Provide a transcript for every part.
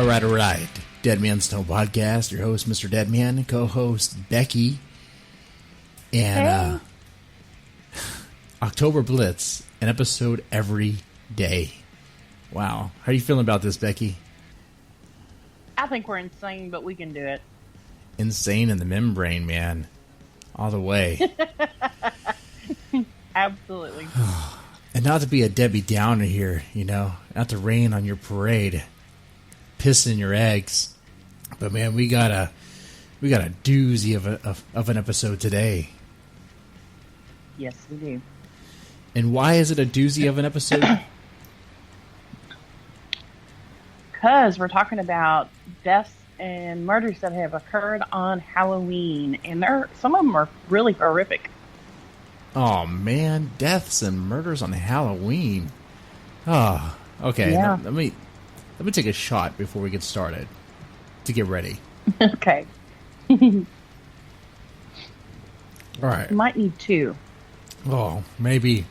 All right. Deadman Stone Podcast. Your host, Mr. Deadman, co-host Becky, and October Blitz, an episode every day. Wow, how are you feeling about this, Becky? I think we're insane, but we can do it. Insane in the membrane, man, all the way. Absolutely. And not to be a Debbie Downer here, not to rain on your parade, piss in your eggs. But man, we got a doozy of an episode today. Yes, we do. And why is it a doozy of an episode? Because we're talking about deaths and murders that have occurred on Halloween, and some of them are really horrific. Oh man, deaths and murders on Halloween. Oh, okay. Yeah. Let me take a shot before we get started to get ready. Okay. All right. You might need two. Oh, maybe.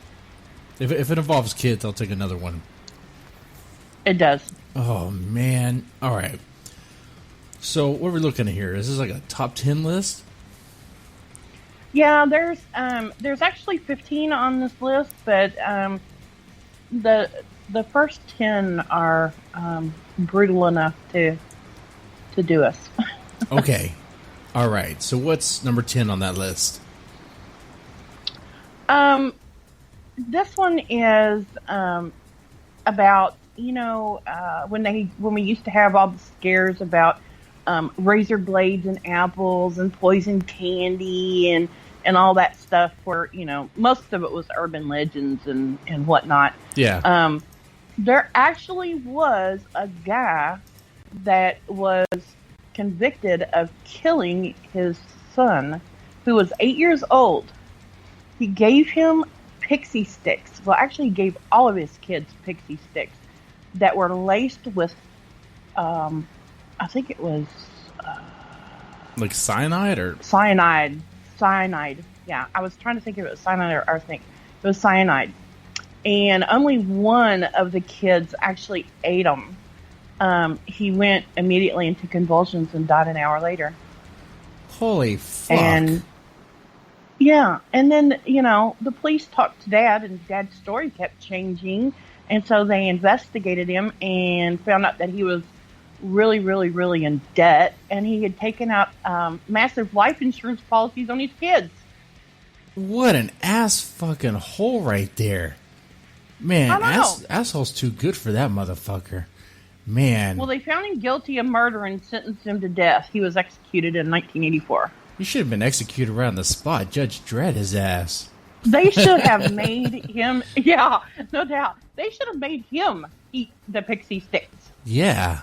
If it involves kids, I'll take another one. It does. Oh man. All right. So what are we looking at here? Is this like a top 10 list? Yeah, there's actually 15 on this list, but the first 10 are brutal enough to do us. Okay. All right. So what's number 10 on that list? This one is about when we used to have all the scares about razor blades and apples and poison candy and all that stuff, where most of it was urban legends and whatnot. Yeah. There actually was a guy that was convicted of killing his son, who was 8 years old. He gave him pixie sticks. Well, actually, he gave all of his kids pixie sticks that were laced with, I think it was... like cyanide or... Cyanide. Yeah, I was trying to think if it was cyanide or arsenic. It was cyanide. And only one of the kids actually ate them. He went immediately into convulsions and died an hour later. Holy fuck. And yeah, and then, the police talked to Dad, and Dad's story kept changing. And so they investigated him and found out that he was really, really, really in debt. And he had taken out massive life insurance policies on his kids. What an ass fucking hole right there. Man, asshole's too good for that motherfucker. Man. Well, they found him guilty of murder and sentenced him to death. He was executed in 1984. He should have been executed right on the spot. Judge Dredd his ass. They should have made him, yeah, no doubt. They should have made him eat the pixie sticks. Yeah.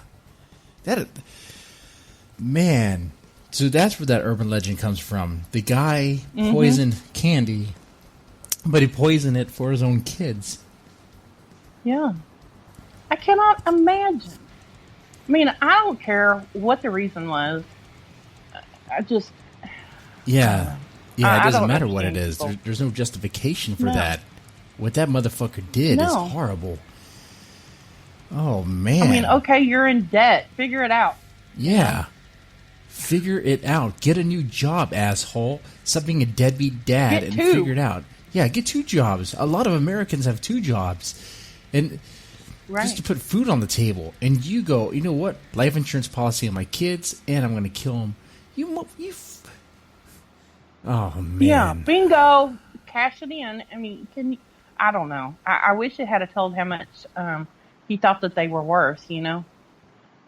Man. So that's where that urban legend comes from. The guy poisoned candy, but he poisoned it for his own kids. Yeah. I cannot imagine. I mean, I don't care what the reason was. I just... Yeah. Yeah, it doesn't matter what it is. people. There's no justification for that. What that motherfucker did is horrible. Oh, man. I mean, okay, you're in debt. Figure it out. Yeah. Figure it out. Get a new job, asshole. Stop being a deadbeat dad and figure it out. Yeah, get 2 jobs. A lot of Americans have 2 jobs. And just to put food on the table. And you go, you know what? Life insurance policy on my kids, and I'm going to kill them. Oh, man. Yeah, bingo. Cash it in. I mean, I don't know. I wish it had told how much he thought that they were worth,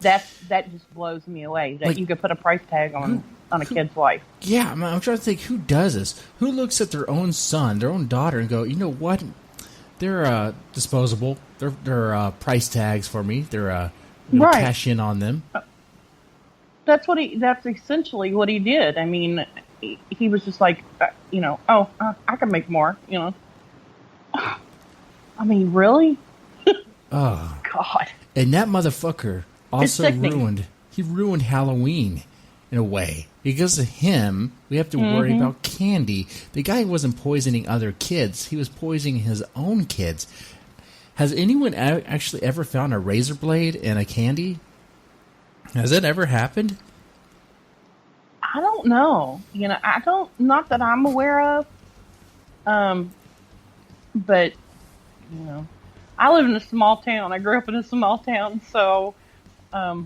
That just blows me away, that you could put a price tag on a kid's life. Yeah, I'm trying to think, who does this? Who looks at their own son, their own daughter, and go, you know what? They're disposable. They're price tags for me. They're cash in on them. That's essentially what he did. I mean, he was just like, I can make more, I mean, really? Oh. God. And that motherfucker also ruined Halloween in a way. Because of him, we have to worry about candy. The guy wasn't poisoning other kids. He was poisoning his own kids. Has anyone actually ever found a razor blade in a candy? Has that ever happened? I don't know. Not that I'm aware of. But, I live in a small town. I grew up in a small town, so, I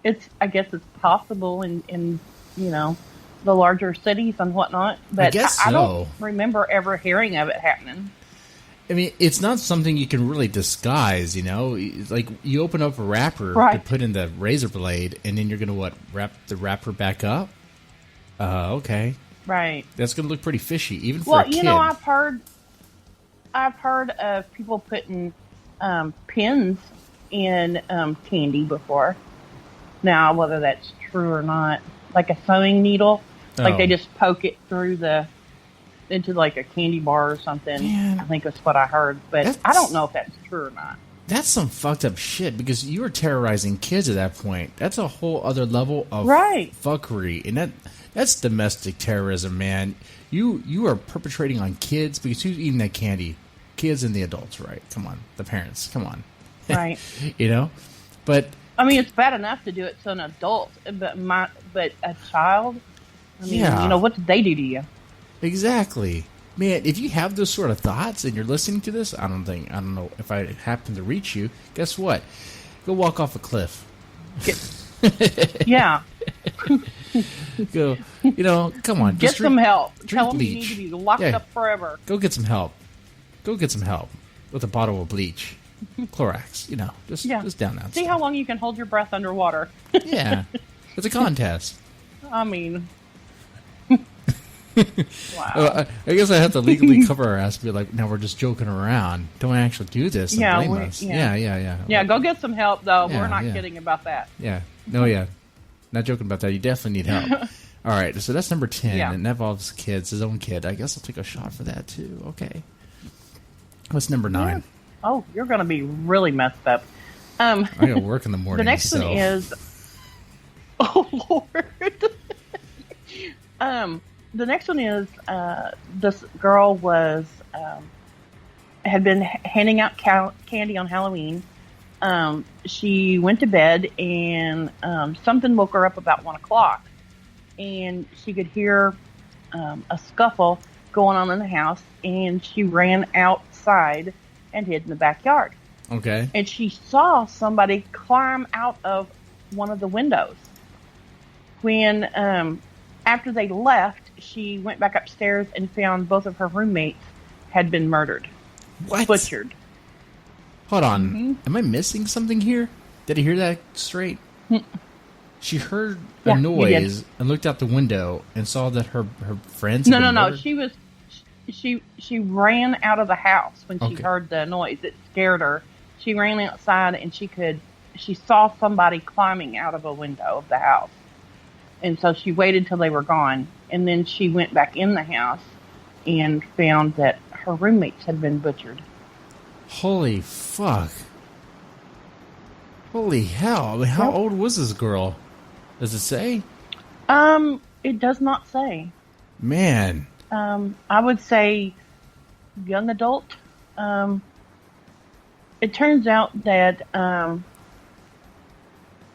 guess it's possible in the larger cities and whatnot. But I guess so. I don't remember ever hearing of it happening. I mean, it's not something you can really disguise, Like, you open up a wrapper to put in the razor blade, and then you're going to, wrap the wrapper back up? Okay. Right. That's going to look pretty fishy, even for a kid. I've heard of people putting pins in candy before. Now, whether that's true or not, like a sewing needle, like they just poke it through into like a candy bar or something. Man, I think that's what I heard, but I don't know if that's true or not. That's some fucked up shit, because you were terrorizing kids at that point. That's a whole other level of fuckery, and that's domestic terrorism, man. You are perpetrating on kids, because who's eating that candy? Kids and the adults, right? Come on, the parents, come on, right? But I mean, it's bad enough to do it to an adult, but a child. I mean, what did they do to you? Exactly. Man, if you have those sort of thoughts and you're listening to this, I don't know if I happen to reach you, guess what? Go walk off a cliff. Yeah. Go, come on. Get some help. Tell them bleach. you need to be locked up forever. Go get some help. With a bottle of bleach. Clorox, just down that. See how long you can hold your breath underwater. Yeah. It's a contest. I mean... Wow. I guess I have to legally cover our ass and be like, now we're just joking around. Don't actually do this and blame us. Yeah. Yeah, go get some help, though. We're not kidding about that. Yeah. No, yeah. Not joking about that. You definitely need help. All right, so that's number 10, and that involves kids, his own kid. I guess I'll take a shot for that, too. Okay. What's number 9? Oh, you're going to be really messed up. I got to work in the morning. The next one is... Oh, Lord. The next one is this girl had been handing out candy on Halloween. She went to bed and something woke her up about 1 o'clock, and she could hear a scuffle going on in the house, and she ran outside and hid in the backyard. Okay. And she saw somebody climb out of one of the windows. When after they left, she went back upstairs and found both of her roommates had been murdered. What? Butchered. Hold on. Mm-hmm. Am I missing something here? Did I hear that straight? She heard a noise and looked out the window and saw that her friends had been murdered? She ran out of the house when she heard the noise. It scared her. She ran outside and she saw somebody climbing out of a window of the house. And so she waited till they were gone, and then she went back in the house and found that her roommates had been butchered. Holy fuck. Holy hell. I mean, how old was this girl? Does it say? It does not say. Man. I would say young adult. It turns out that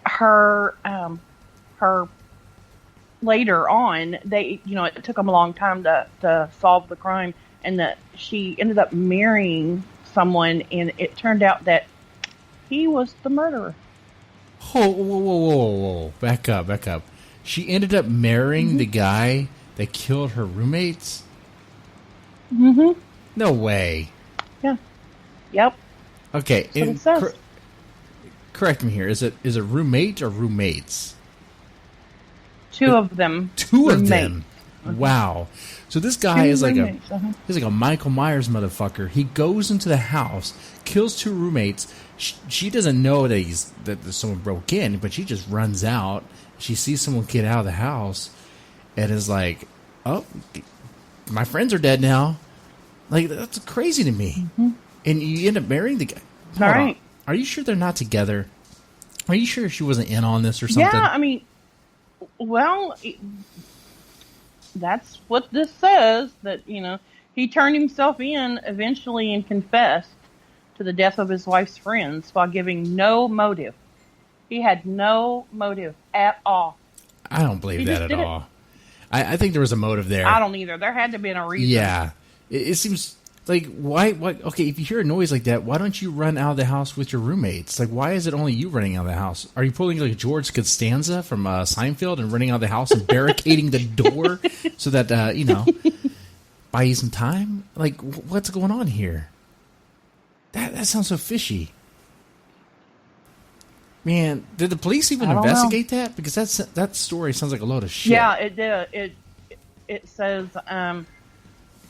her later on, it took them a long time to solve the crime, and that she ended up marrying someone, and it turned out that he was the murderer. Oh, whoa. Back up. She ended up marrying the guy that killed her roommates? Mm-hmm. No way. Yeah. Yep. Okay. That's what it says. Correct me here. Is it roommate or roommates? Two of them. Two of them. Wow. So this guy is like he's like a Michael Myers motherfucker. He goes into the house, kills two roommates. She doesn't know that someone broke in, but she just runs out. She sees someone get out of the house, and is like, "Oh, my friends are dead now." Like, that's crazy to me. Mm-hmm. And you end up marrying the guy. All right. Are you sure they're not together? Are you sure she wasn't in on this or something? Yeah, I mean, well, that's what this says, that, he turned himself in eventually and confessed to the death of his wife's friends while giving no motive. He had no motive at all. I don't believe that at all. I think there was a motive there. I don't either. There had to be a reason. Yeah. It seems like, why? Okay, if you hear a noise like that, why don't you run out of the house with your roommates? Like, why is it only you running out of the house? Are you pulling like George Costanza from Seinfeld and running out of the house and barricading the door so that, buy you some time? Like, what's going on here? That sounds so fishy. Man, did the police even investigate that? Because that story sounds like a load of shit. Yeah, it did. It says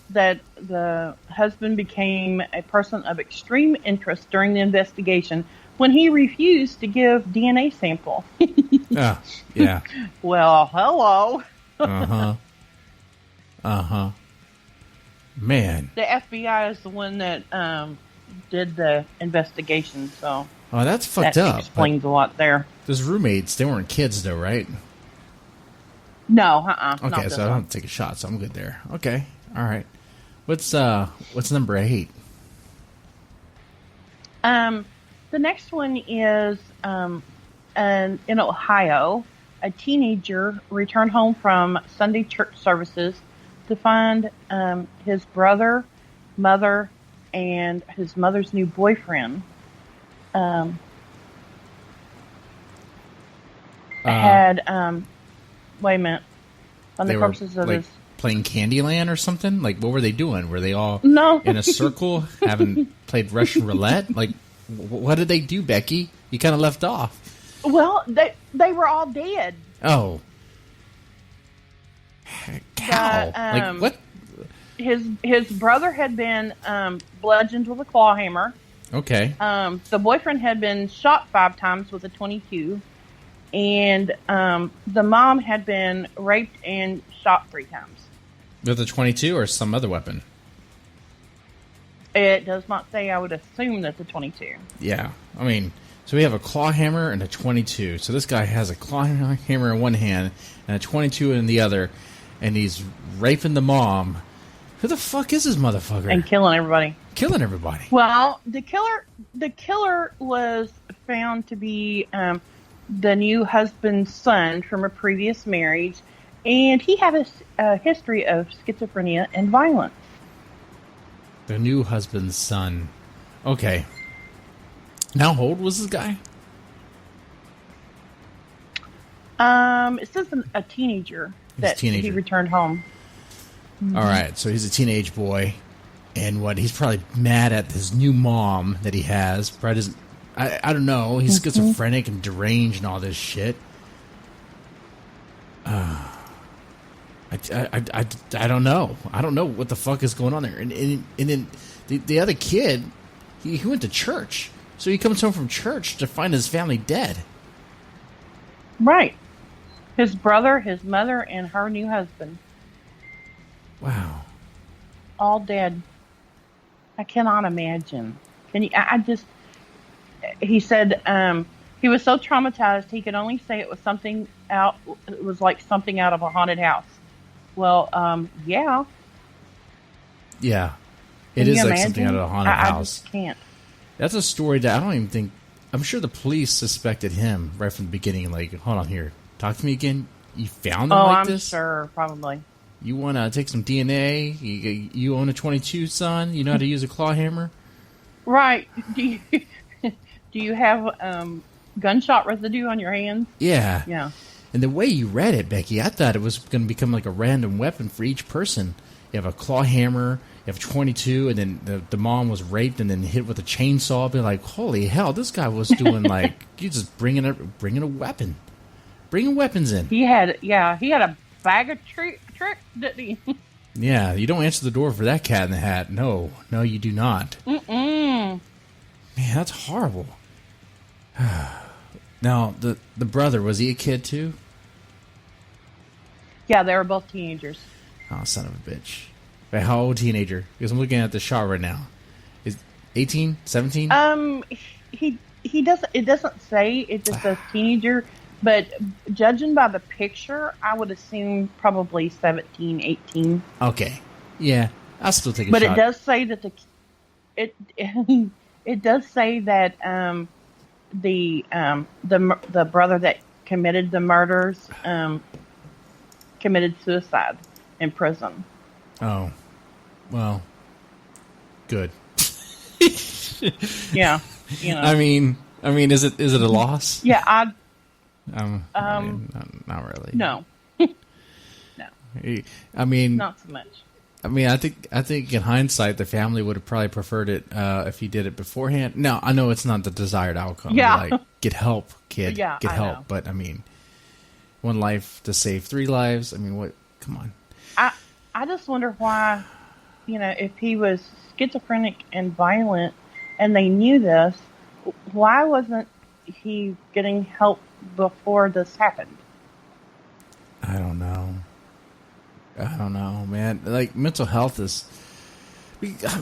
that the husband became a person of extreme interest during the investigation when he refused to give DNA sample. Yeah. Well, hello. Man. The FBI is the one that did the investigation, so... Oh, that's fucked up. That explains a lot there. Those roommates, they weren't kids, though, right? No, Okay, so I don't have to take a shot, so I'm good there. Okay, all right. What's number 8? The next one is in Ohio. A teenager returned home from Sunday church services to find his brother, mother, and his mother's new boyfriend had wait a minute. On the purposes of his playing Candyland or something? Like, what were they doing? Were they all in a circle having played Russian roulette? Like, what did they do, Becky? You kind of left off. Well, they were all dead. Oh. How? Like, what? His brother had been bludgeoned with a claw hammer. Okay. The boyfriend had been shot 5 times with a .22, and the mom had been raped and shot 3 times. With a .22 or some other weapon? It does not say. I would assume that's a .22. Yeah. I mean, so we have a claw hammer and a .22. So this guy has a claw hammer in one hand and a .22 in the other, and he's raping the mom. Who the fuck is this motherfucker? And killing everybody. Killing everybody. Well, the killer was found to be the new husband's son from a previous marriage, and he had a history of schizophrenia and violence. The new husband's son. Okay. Now, how old was this guy? It says a teenager that he returned home. All right, so he's a teenage boy, and he's probably mad at his new mom that he has. Probably doesn't. I don't know. He's schizophrenic and deranged and all this shit. I don't know. I don't know what the fuck is going on there. And then the other kid, he went to church, so he comes home from church to find his family dead. Right. His brother, his mother, and her new husband. Wow. All dead. I cannot imagine. He said he was so traumatized he could only say it was like something out of a haunted house. Well, yeah. Yeah. It is like something out of a haunted house. I just can't. That's a story that I don't even think... I'm sure the police suspected him right from the beginning. Like, hold on here. Talk to me again. You found him like this? Oh, I'm sure. Probably. You want to take some DNA? You own a .22, son? You know how to use a claw hammer? Right. Do you have gunshot residue on your hands? Yeah. Yeah. And the way you read it, Becky, I thought it was going to become like a random weapon for each person. You have a claw hammer, you have a .22, and then the mom was raped and then hit with a chainsaw. I'd be like, holy hell, this guy was doing like, you just bringing a weapon. Bringing weapons in. He had a bag of tricks, didn't he? Yeah, you don't answer the door for that cat in the hat. No, you do not. Man, that's horrible. Now, the brother, was he a kid too? Yeah, they were both teenagers. Oh, son of a bitch. Wait, how old teenager? Because I'm looking at the shot right now. Is 18, 17? He doesn't. It doesn't say. It just says teenager. But judging by the picture, I would assume probably 17, 18. Okay. Yeah, I'll still take a shot. But it does say that it does say that the brother that committed the murders committed suicide in prison. Oh, well, good. Yeah, you know. I mean, is it a loss? Yeah, I mean, not really. No, no, I mean, not so much. I mean, I think in hindsight, the family would have probably preferred it if he did it beforehand. Now, I know it's not the desired outcome. Yeah. Like, get help, kid. Yeah, get I help. know. But I mean, one life to save 3 lives. I mean, what? Come on. I just wonder why, if he was schizophrenic and violent, and they knew this, why wasn't he getting help before this happened? I don't know, man. Like, mental health is.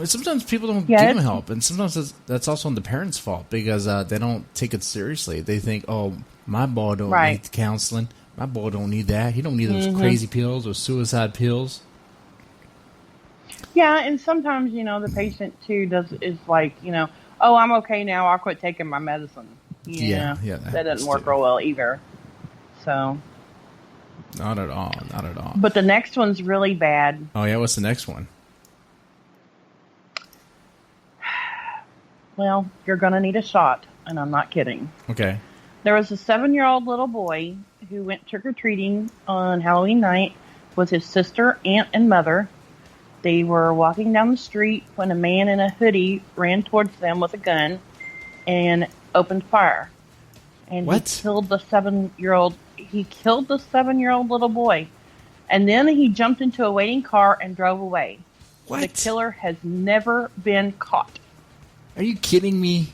Sometimes people don't give him help, and sometimes that's also on the parents' fault because they don't take it seriously. They think, "Oh, my boy don't need counseling. My boy don't need that. He don't need those crazy pills or suicide pills." Yeah, and sometimes the patient too is like, "Oh, I'm okay now. I'll quit taking my medicine." Yeah, that doesn't work real well either. So. Not at all. But the next one's really bad. Oh yeah, what's the next one? Well, you're going to need a shot, and I'm not kidding. Okay. There was a 7-year-old little boy who went trick-or-treating on Halloween night with his sister, aunt, and mother. They were walking down the street when a man in a hoodie ran towards them with a gun and opened fire. And what? He killed the 7-year-old little boy. And then he jumped into a waiting car and drove away. What? The killer has never been caught. Are you kidding me?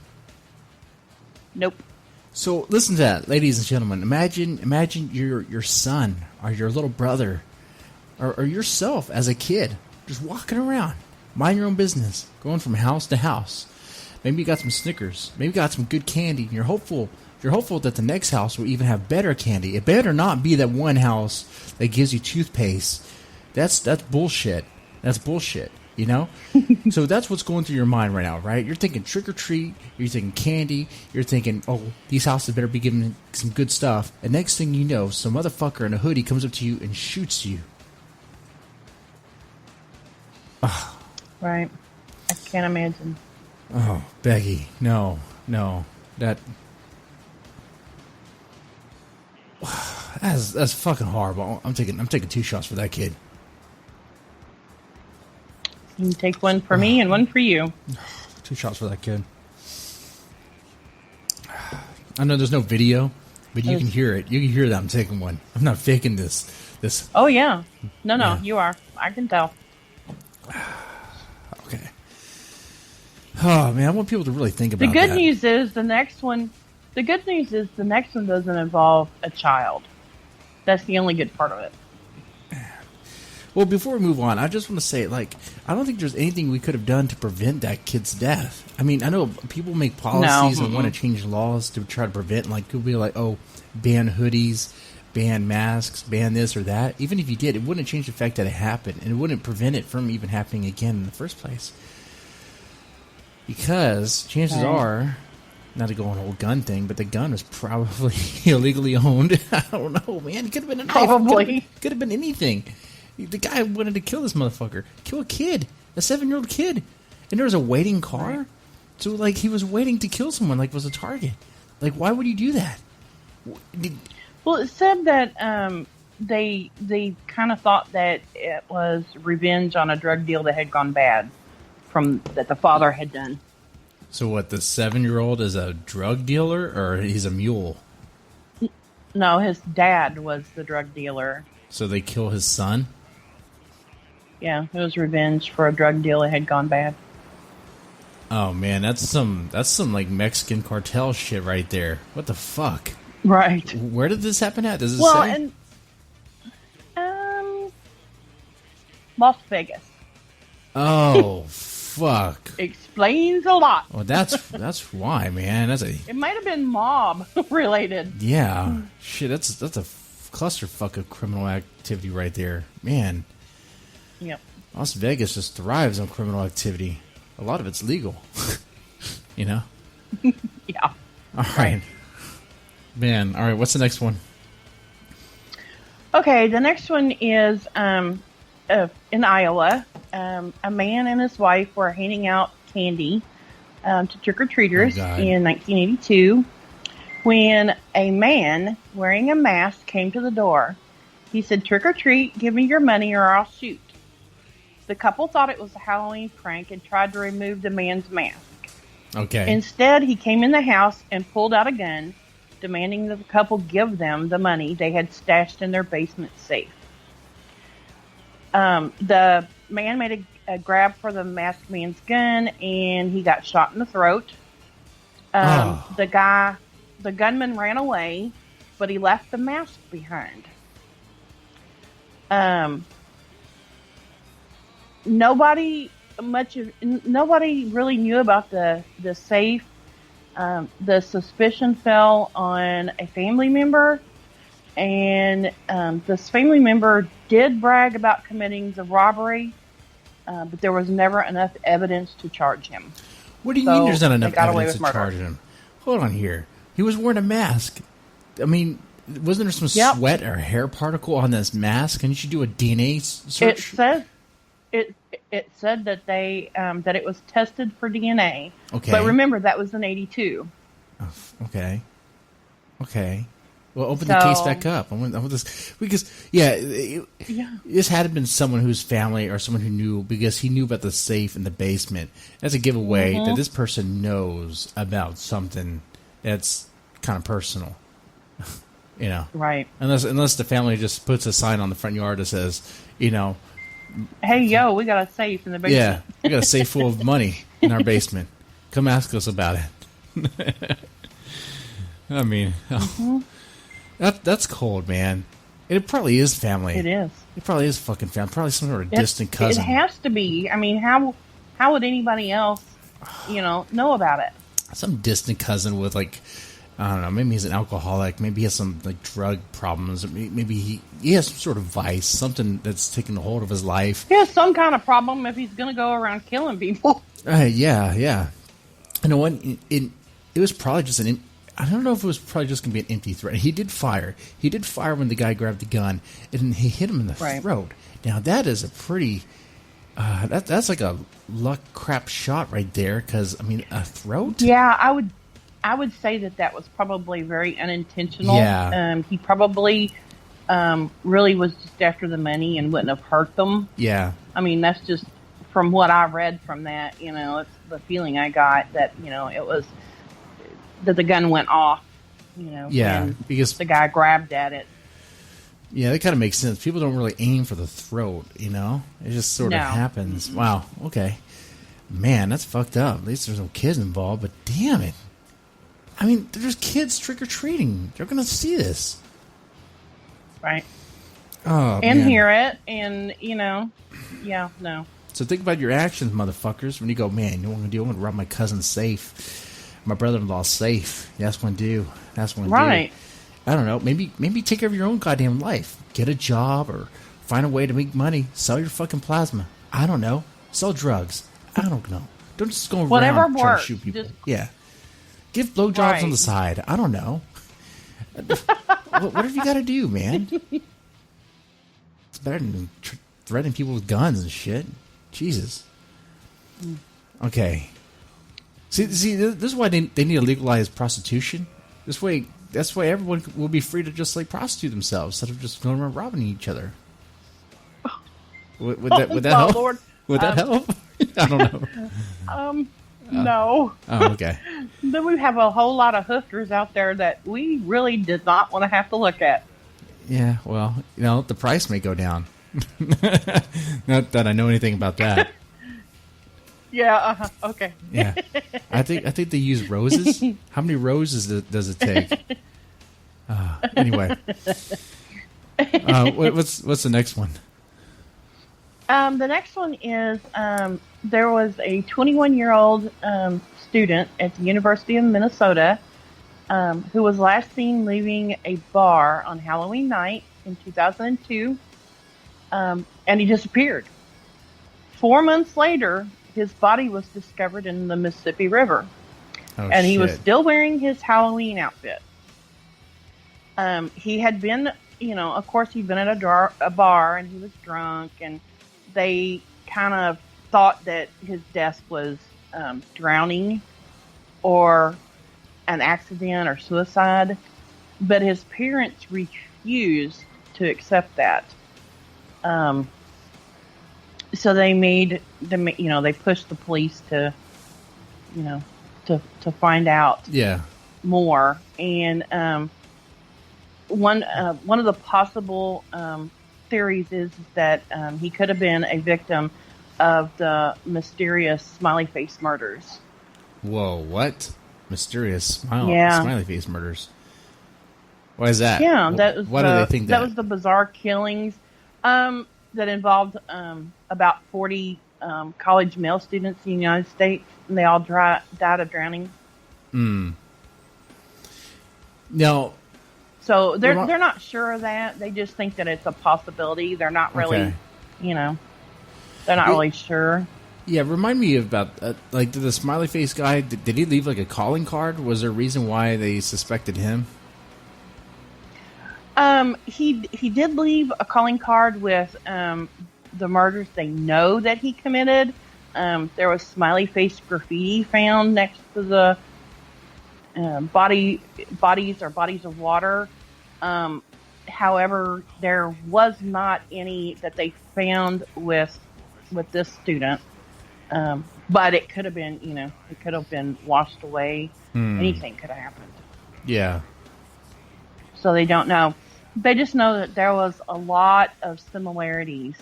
Nope. So listen to that, ladies and gentlemen. Imagine your son or your little brother or yourself as a kid just walking around, mind your own business, going from house to house. Maybe you got some Snickers. Maybe you got some good candy. And you're hopeful that the next house will even have better candy. It better not be that one house that gives you toothpaste. That's bullshit. That's bullshit. So that's what's going through your mind right now, right? You're thinking trick or treat. You're thinking candy. You're thinking, oh, these houses better be giving some good stuff. And next thing you know, some motherfucker in a hoodie comes up to you and shoots you. Oh. Right. I can't imagine. Oh, Becky, no, that's fucking horrible. I'm taking 2 shots for that kid. You can take one for me and one for you. 2 shots for that kid. I know there's no video, but you can hear it. You can hear that I'm taking one. I'm not faking this. Oh yeah, no, you are. I can tell. Okay. Oh man, I want people to really think about that. The good news is the next one doesn't involve a child. That's the only good part of it. Well, before we move on, I just want to say, I don't think there's anything we could have done to prevent that kid's death. I mean, I know people make policies and want to change laws to try to prevent, people be like, oh, ban hoodies, ban masks, ban this or that. Even if you did, it wouldn't change the fact that it happened, and it wouldn't prevent it from even happening again in the first place. Because chances are, not to go on a whole gun thing, but the gun was probably illegally owned. I don't know, man. It could have been a knife. Probably. Could have been anything. The guy wanted to kill this motherfucker. Kill a kid. A 7-year-old kid. And there was a waiting car. Right. So, he was waiting to kill someone, was a target. Why would you do that? Well, it said that they kind of thought that it was revenge on a drug deal that had gone bad that the father had done. So what, the 7-year-old is a drug dealer, or he's a mule? No, his dad was the drug dealer. So they kill his son? Yeah, it was revenge for a drug deal that had gone bad. Oh man, that's some Mexican cartel shit right there. What the fuck? Right. Where did this happen at? Does it say? Las Vegas. Oh fuck. Explains a lot. Well, that's why, man. It might have been mob related. Yeah. Shit, that's a clusterfuck of criminal activity right there, man. Yep. Las Vegas just thrives on criminal activity. A lot of it's legal. Yeah. All right. Man, all right, what's the next one? Okay, the next one is in Iowa. A man and his wife were handing out candy to trick-or-treaters in 1982 when a man wearing a mask came to the door. He said, "Trick or treat, give me your money or I'll shoot." The couple thought it was a Halloween prank and tried to remove the man's mask. Okay. Instead, he came in the house and pulled out a gun, demanding that the couple give them the money they had stashed in their basement safe. The man made a grab for the masked man's gun, and he got shot in the throat. The gunman ran away, but he left the mask behind. Nobody really knew about the safe. The suspicion fell on a family member, and this family member did brag about committing the robbery, but there was never enough evidence to charge him. What do you mean there's not enough evidence to charge him? Hold on here. He was wearing a mask. I mean, wasn't there some sweat or hair particle on this mask? And you should do a DNA search. It said that they that it was tested for DNA. Okay. But remember, that was in 82. Oh, okay. Well, open the case back up. I want this because this had been someone whose family or someone who knew, because he knew about the safe in the basement. That's a giveaway that this person knows about something that's kind of personal. You know, right? Unless the family just puts a sign on the front yard that says, you know, "Hey, yo, we got a safe in the basement." Yeah, we got a safe full of money in our basement. Come ask us about it. I mean, that's cold, man. It probably is family. It is. It probably is fucking family. Probably some sort of distant cousin. It has to be. I mean, how would anybody else, know about it? Some distant cousin with, like, I don't know, maybe he's an alcoholic, maybe he has some, like, drug problems, maybe he has some sort of vice, something that's taken a hold of his life. He has some kind of problem if he's going to go around killing people. Yeah. You know what? It was probably just I don't know if it was probably just going to be an empty threat. He did fire. He did fire when the guy grabbed the gun, and he hit him in the throat. Now, that is a pretty... that's like a luck crap shot right there, because, I mean, a throat? Yeah, I would say that was probably very unintentional. Yeah. He probably really was just after the money and wouldn't have hurt them. Yeah. I mean, that's just from what I read from that, it's the feeling I got that, it was that the gun went off, Yeah, because the guy grabbed at it. Yeah, that kind of makes sense. People don't really aim for the throat, It just sort of happens. Mm-hmm. Wow, okay. Man, that's fucked up. At least there's no kids involved, but damn it. I mean, there's kids trick-or-treating. They're going to see this. Right. Oh, and man. Hear it, and, yeah, no. So think about your actions, motherfuckers. When you go, man, you know what I'm going to do? I'm going to rob my cousin's safe. My brother-in-law's safe. That's what I do. That's what I do. Right. I don't know. Maybe take care of your own goddamn life. Get a job or find a way to make money. Sell your fucking plasma. I don't know. Sell drugs. I don't know. Don't just go around trying to shoot people. Yeah. Give blowjobs on the side. I don't know. Whatever you got to do, man. It's better than threatening people with guns and shit. Jesus. Okay. See, this is why they need to legalize prostitution. That's why everyone will be free to just, like, prostitute themselves instead of just going around robbing each other. Would that help? Lord. Would that help? I don't know. No. Oh, okay. Then we have a whole lot of hookers out there that we really did not want to have to look at. Yeah, well, the price may go down. Not that I know anything about that. Yeah. Okay. Yeah. I think they use roses. How many roses does it take? Anyway. What's the next one? The next one is there was a 21-year-old student at the University of Minnesota who was last seen leaving a bar on Halloween night in 2002, and he disappeared. 4 months later, his body was discovered in the Mississippi River. Oh, and he shit. was still wearing his Halloween outfit. He had been, of course, he'd been at a bar, and he was drunk, and they kind of thought that his death was drowning or an accident or suicide, but his parents refused to accept that. So they they pushed the police to find out more. And one of the possible theories is that he could have been a victim of the mysterious smiley face murders. Whoa, what? Mysterious smiley face murders? Why is that? Yeah, why do they think that? That was the bizarre killings that involved about 40 college male students in the United States, and they all died of drowning. Now, so they're not sure of that. They just think that it's a possibility. They're not really, they're not really sure. Yeah, remind me about did the smiley face guy? Did he leave like a calling card? Was there a reason why they suspected him? He did leave a calling card with the murders they know that he committed. There was smiley face graffiti found next to the bodies of water. However, there was not any that they found with this student. But it could have been, it could have been washed away. Anything could have happened. Yeah. So they don't know. They just know that there was a lot of similarities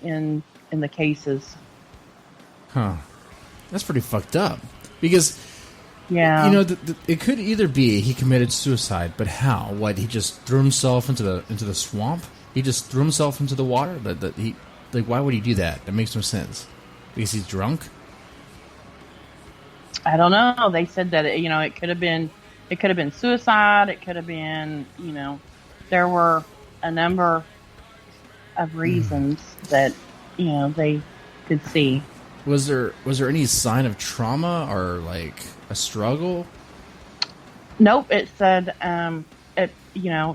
in the cases. Huh. That's pretty fucked up. Because, yeah, it could either be he committed suicide, but how? What? He just threw himself into the swamp? He just threw himself into the water? Why would he do that? That makes no sense. Because he's drunk? I don't know. They said that it could have been suicide. It could have been there were a number of reasons that they could see. Was there any sign of trauma or like a struggle? Nope. It said they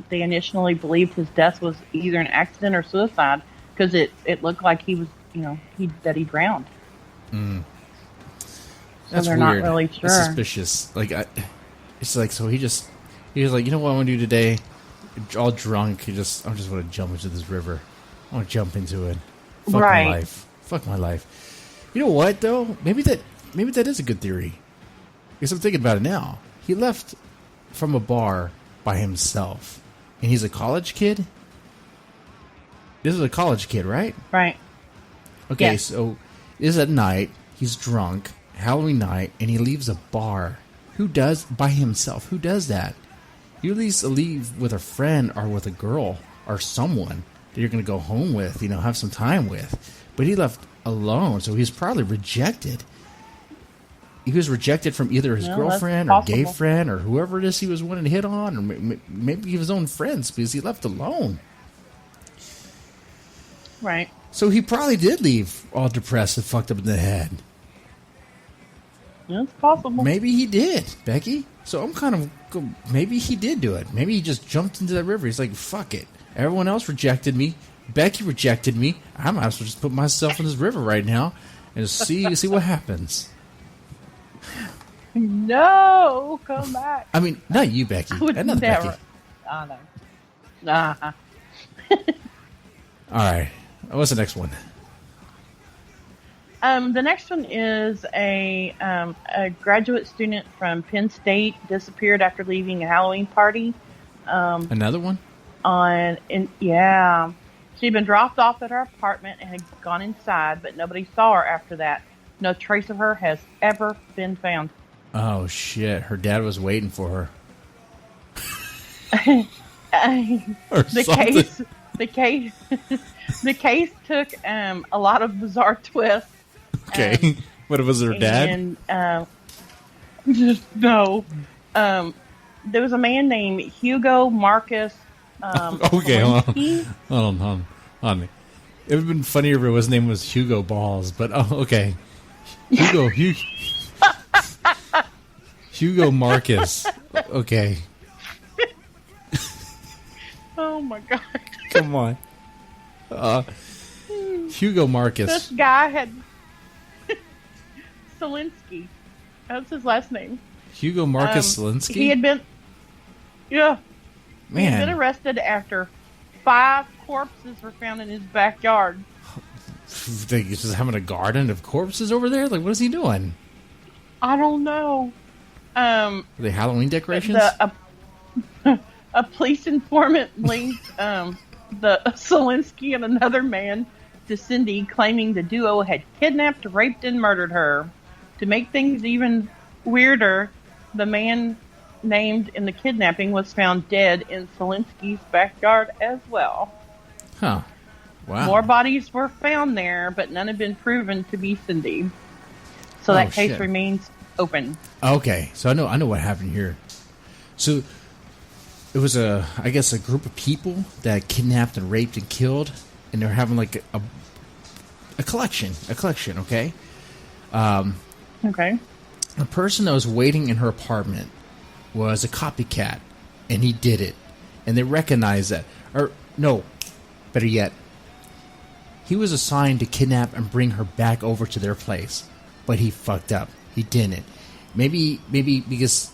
initially believed his death was either an accident or suicide because it looked like he was that he drowned. That's they're weird. Not really sure. That's suspicious. It's like, so he was like, you know what I want to do today? All drunk. I just want to jump into this river. I want to jump into it. Fuck my life. Fuck my life. You know what though? Maybe that is a good theory. Because I'm thinking about it now. He left from a bar by himself, and he's a college kid. This is a college kid, right? Right. Okay, yes. So this is at night. He's drunk, Halloween night, and he leaves a bar. Who does by himself? Who does that? You at least leave with a friend or with a girl or someone that you're going to go home with, have some time with. But he left alone, so he's probably rejected. He was rejected from either his girlfriend or gay friend or whoever it is he was wanting to hit on, or maybe his own friends because he left alone. Right. So he probably did leave all depressed and fucked up in the head. Yeah, it's possible. Maybe he did, Becky. So I'm kind of... Maybe he did do it. Maybe he just jumped into that river. He's like, fuck it. Everyone else rejected me. Becky rejected me. I might as well just put myself in this river right now and see what happens. No, come back. I mean, not you, Becky. Another never. Becky. Oh, no. Nah. All right. What's the next one? The next one is a graduate student from Penn State disappeared after leaving a Halloween party. Another one? Yeah. She'd been dropped off at her apartment and had gone inside, but nobody saw her after that. No trace of her has ever been found. Oh, shit. Her dad was waiting for her. The case took a lot of bizarre twists. Okay. What was her dad? And no. There was a man named Hugo Marcus. Okay, hold on. It would have been funnier if his name was Hugo Balls, but okay. Hugo. Hugo Marcus. Okay. Oh my god. Come on. Hugo Marcus. This guy had Selinsky. That's his last name. Hugo Marcus Selinsky? He had been... Yeah. Man. He had been arrested after 5 corpses were found in his backyard. Think he's just having a garden of corpses over there? Like, what is he doing? I don't know. Are they Halloween decorations? A police informant linked the Selinsky and another man to Cindy, claiming the duo had kidnapped, raped, and murdered her. To make things even weirder, the man named in the kidnapping was found dead in Selinsky's backyard as well. Huh. Wow. More bodies were found there, but none have been proven to be Cindy. So that case remains open. Okay, so I know what happened here. So it was a group of people that kidnapped and raped and killed, and they're having like a collection. Okay. Okay. The person that was waiting in her apartment was a copycat, and he did it, and they recognized that. Or no, better yet, he was assigned to kidnap and bring her back over to their place, but he fucked up. He didn't. Maybe because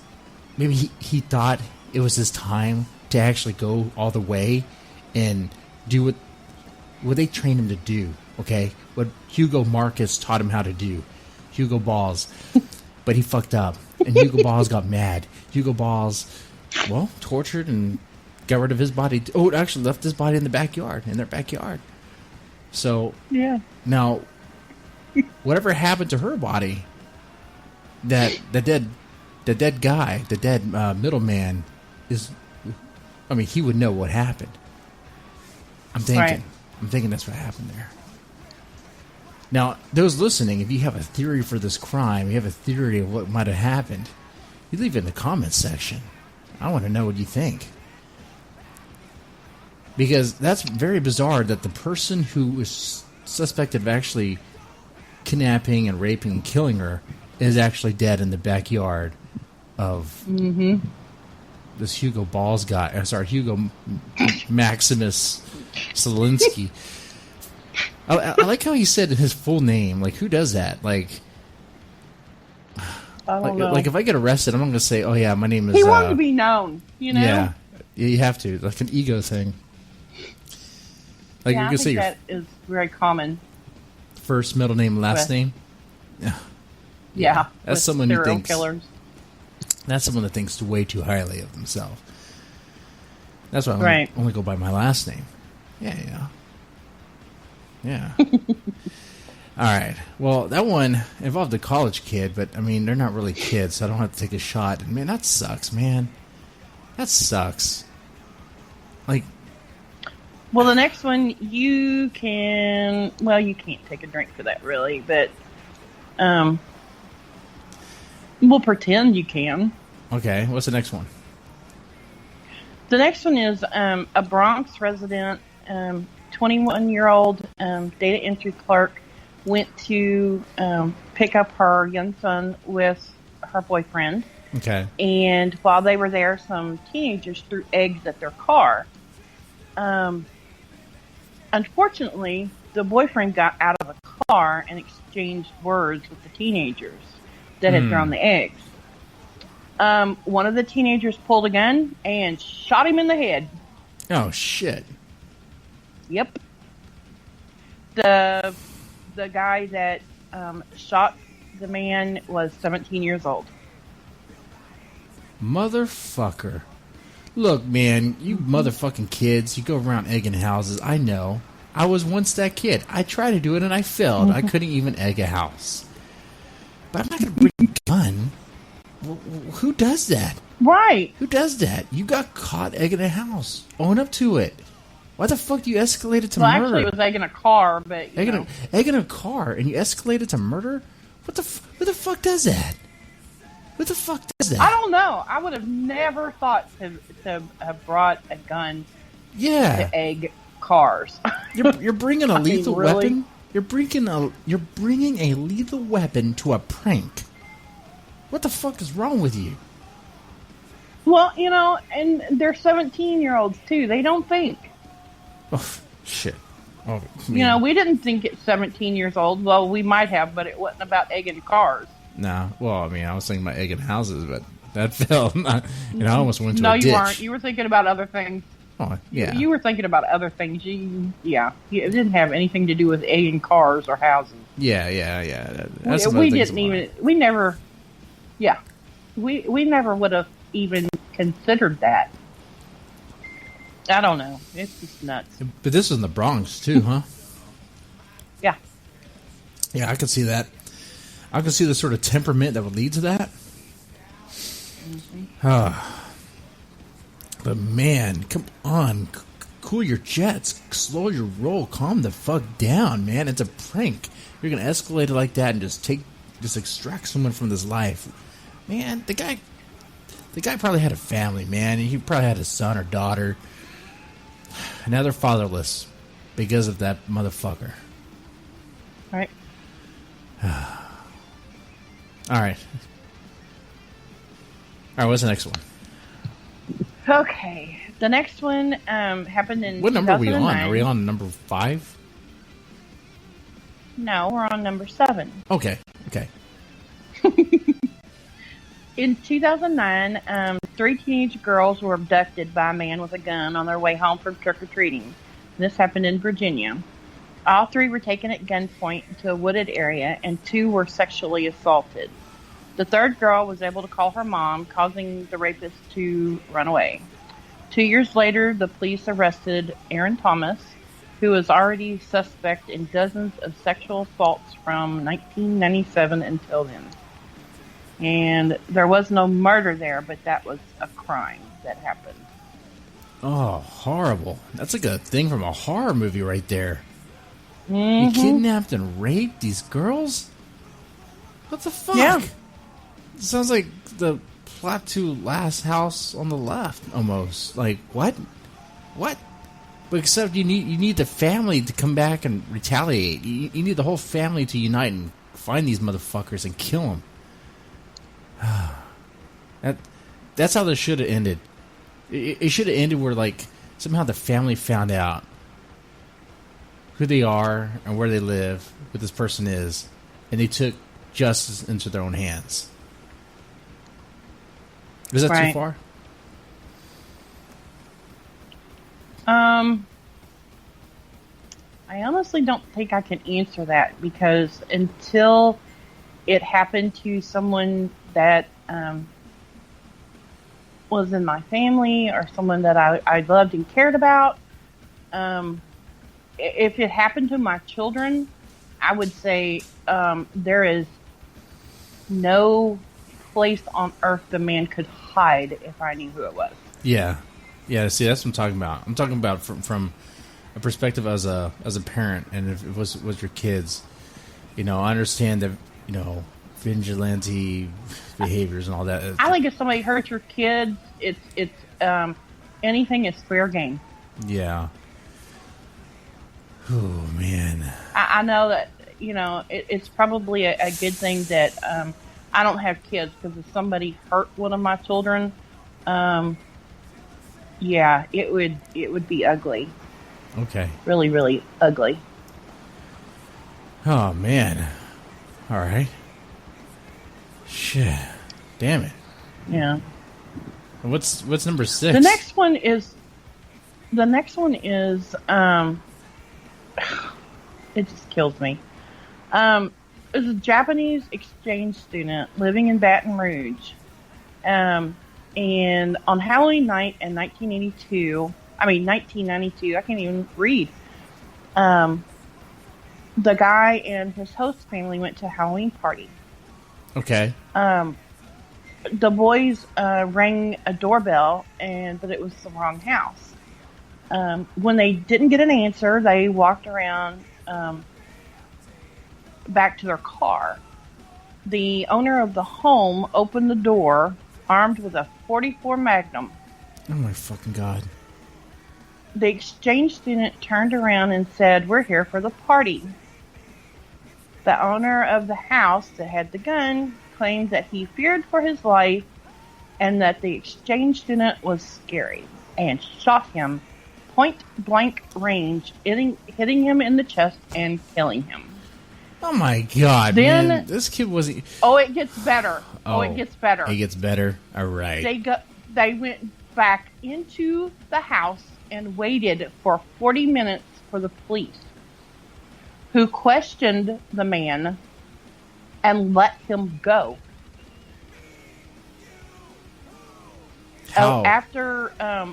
he thought it was his time to actually go all the way and do what they trained him to do. Okay, what Hugo Marcus taught him how to do. Hugo Balls. But he fucked up, and Hugo Balls got mad. Hugo Balls, well, tortured and got rid of his body. Oh, actually left his body in their backyard. So, yeah. Now, whatever happened to her body, the dead guy, the dead middleman, he would know what happened. I'm thinking that's what happened there. Now, those listening, if you have a theory for this crime, you have a theory of what might have happened, you leave it in the comments section. I want to know what you think. Because that's very bizarre that the person who was suspected of actually kidnapping and raping and killing her is actually dead in the backyard of this Hugo Balls guy. Hugo Maximus Selinsky. I like how he said his full name. Like, who does that? Like, I don't know. Like, if I get arrested, I'm not going to say, "Oh yeah, my name is." He wanted to be known, you know. Yeah, you have to, like an ego thing. Like, yeah, you're I think that is very common. First, middle name, last name. Yeah, that's someone who thinks. Killers. That's someone that thinks way too highly of themselves. That's why I only go by my last name. Yeah. All right. Well, that one involved a college kid, but I mean, they're not really kids, so I don't have to take a shot. And man, that sucks, man. That sucks. Like, well, the next one you can't take a drink for that, really, but we'll pretend you can. Okay. What's the next one? The next one is a Bronx resident. 21-year-old data entry clerk went to pick up her young son with her boyfriend. Okay. And while they were there, some teenagers threw eggs at their car. Unfortunately, the boyfriend got out of the car and exchanged words with the teenagers that had thrown the eggs. One of the teenagers pulled a gun and shot him in the head. Oh, shit. Yep. The guy that shot the man was 17 years old. Motherfucker. Look, man, you motherfucking kids, you go around egging houses. I know. I was once that kid. I tried to do it and I failed. I couldn't even egg a house. But I'm not going to bring a gun. Who does that? Right. Who does that? You got caught egging a house. Own up to it. Why the fuck do you escalate it to murder? Actually, it was egging a car, but egging a car, and you escalate it to murder? Who the fuck does that? Who the fuck does that? I don't know. I would have never thought to have brought a gun to egg cars. You're bringing a lethal weapon. You're bringing a lethal weapon to a prank. What the fuck is wrong with you? Well, and they're 17-year-olds too. They don't think. Oh, shit. Oh, we didn't think at 17 years old. Well, we might have, but it wasn't about egging cars. Nah. Well, I was thinking about egging houses, but that fell. I almost went to no, a ditch. No, you weren't. You were thinking about other things. Oh, yeah. You were thinking about other things. It didn't have anything to do with egging cars or houses. Yeah. We didn't even. We never. Yeah, we never would have even considered that. I don't know. It's just nuts. But this is in the Bronx too, huh? Yeah. Yeah, I could see that. I could see the sort of temperament that would lead to that. Mm-hmm. But man, come on. Cool your jets. Slow your roll. Calm the fuck down, man. It's a prank. You're going to escalate it like that and just extract someone from this life. Man, the guy probably had a family, man. He probably had a son or daughter. And now they're fatherless because of that motherfucker. Right. All right. What's the next one? Okay. The next one happened in What number are we 2009. on? Are we on number 5? No, we're on number 7. Okay. In 2009, 3 teenage girls were abducted by a man with a gun on their way home from trick-or-treating. This happened in Virginia. All 3 were taken at gunpoint to a wooded area, and 2 were sexually assaulted. The 3rd girl was able to call her mom, causing the rapist to run away. 2 years later, the police arrested Aaron Thomas, who was already suspect in dozens of sexual assaults from 1997 until then. And there was no murder there, but that was a crime that happened. Oh, horrible. That's like a thing from a horror movie right there. Mm-hmm. You kidnapped and raped these girls? What the fuck? Yeah. It sounds like the plot to Last House on the Left, almost. Like, what? What? But except you need the family to come back and retaliate. You need the whole family to unite and find these motherfuckers and kill them. That's how this should have ended. It should have ended where, like, somehow the family found out who they are and where they live, what this person is, and they took justice into their own hands. Is that too far? I honestly don't think I can answer that, because until it happened to someone that was in my family or someone that I loved and cared about, if it happened to my children, I would say there is no place on earth the man could hide if I knew who it was. Yeah. See, that's what I'm talking about. I'm talking about from a perspective as a parent, and if it was your kids. I understand that vigilante behaviors and all that. I think if somebody hurts your kids, it's anything is fair game. Yeah. Oh man. I know that it's probably a good thing that I don't have kids, because if somebody hurt one of my children, it would be ugly. Okay. Really, really ugly. Oh man. All right. Shit. Damn it. Yeah. What's number 6? The next one is it just kills me. Is a Japanese exchange student living in Baton Rouge. And on Halloween night in 1992, I can't even read. The guy and his host family went to a Halloween party. Okay. The boys rang a doorbell, but it was the wrong house. When they didn't get an answer, they walked around back to their car. The owner of the home opened the door, armed with a .44 Magnum. Oh my fucking God. The exchange student turned around and said, "We're here for the party." The owner of the house that had the gun claimed that he feared for his life and that the exchange student was scary, and shot him point-blank range, hitting him in the chest and killing him. Oh my God, then, man. This kid wasn't... Oh, it gets better. It gets better. It gets better? All right. They went back into the house and waited for 40 minutes for the police, who questioned the man and let him go. How?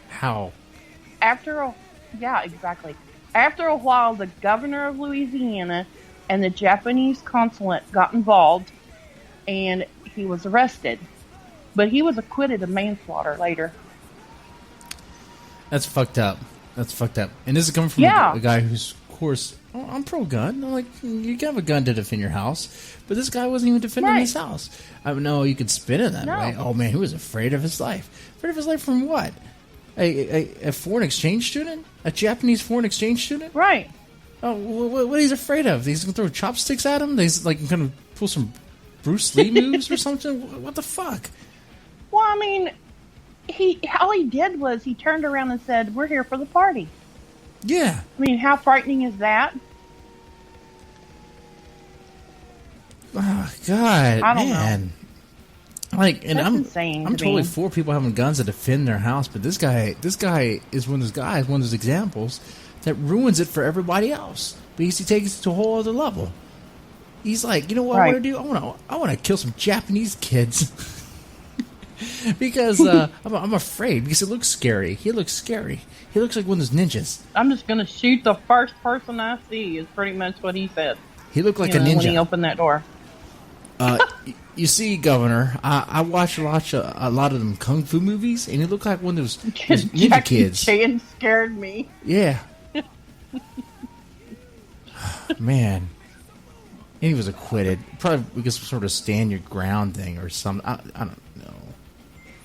How? Exactly. After a while, the governor of Louisiana and the Japanese consulate got involved, and he was arrested. But he was acquitted of manslaughter later. That's fucked up. And this is coming from a guy who's, of course, I'm pro-gun. I'm like, you can have a gun to defend your house. But this guy wasn't even defending his house. I know you could spin it that way. Oh, man, he was afraid of his life. Afraid of his life from what? A foreign exchange student? A Japanese foreign exchange student? Right. Oh, what he's afraid of? He's going to throw chopsticks at him? He's like going to pull some Bruce Lee moves or something? What the fuck? Well, I mean, all he did was he turned around and said, "We're here for the party." Yeah. I mean, how frightening is that? Oh, God, I don't man. Like, and That's I'm insane I'm to totally me. for people having guns to defend their house, but this guy is one of those guys, one of those examples that ruins it for everybody else because he takes it to a whole other level. He's like, you know what I want to do? I want to kill some Japanese kids because I'm afraid because it looks scary. He looks scary. He looks like one of those ninjas. I'm just going to shoot the first person I see is pretty much what he said. He looked like a ninja when he opened that door. You see, Governor, I watch a lot of them kung fu movies, and he looked like one of those ninja kids. Chan scared me. Yeah. Man. And he was acquitted. Probably because of sort of stand your ground thing or something. I don't know.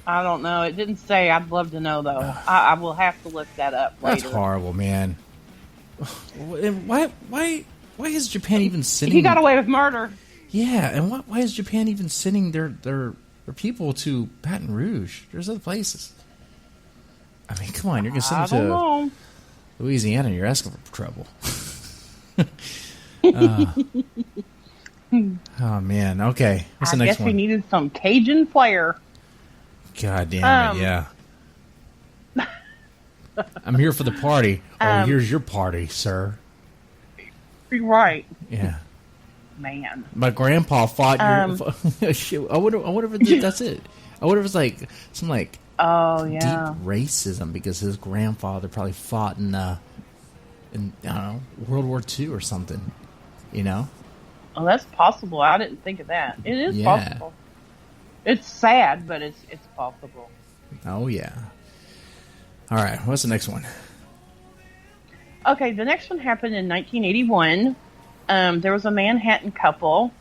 I don't know. It didn't say. I'd love to know, though. I will have to look that up later. That's horrible, man. And why is Japan even sending... He got away with murder. Yeah, and why is Japan even sending their people to Baton Rouge? There's other places. I mean, come on, you're going to send them to Louisiana, you're asking for trouble. Oh, man, okay. What's the next one? I guess we needed some Cajun flair. God damn it, yeah. I'm here for the party. Here's your party, sir. Right. Yeah. Man. My grandpa fought your... I wonder if that's it. I wonder if it's like some deep racism because his grandfather probably fought in I don't know, World War II or something. You know? Oh, that's possible. I didn't think of that. It is possible. It's sad, but it's possible. Oh yeah. All right. What's the next one? Okay, the next one happened in 1981. There was a Manhattan couple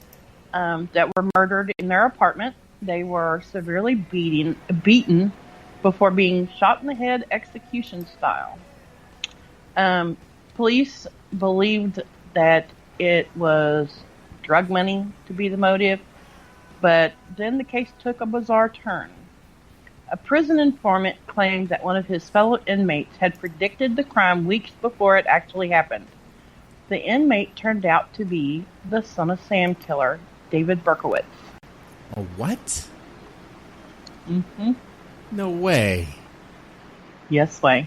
that were murdered in their apartment. They were severely beaten before being shot in the head execution style. Police believed that it was drug money to be the motive, but then the case took a bizarre turn. A prison informant claimed that one of his fellow inmates had predicted the crime weeks before it actually happened. The inmate turned out to be the Son of Sam killer, David Berkowitz. A what? Mm-hmm. No way. Yes way.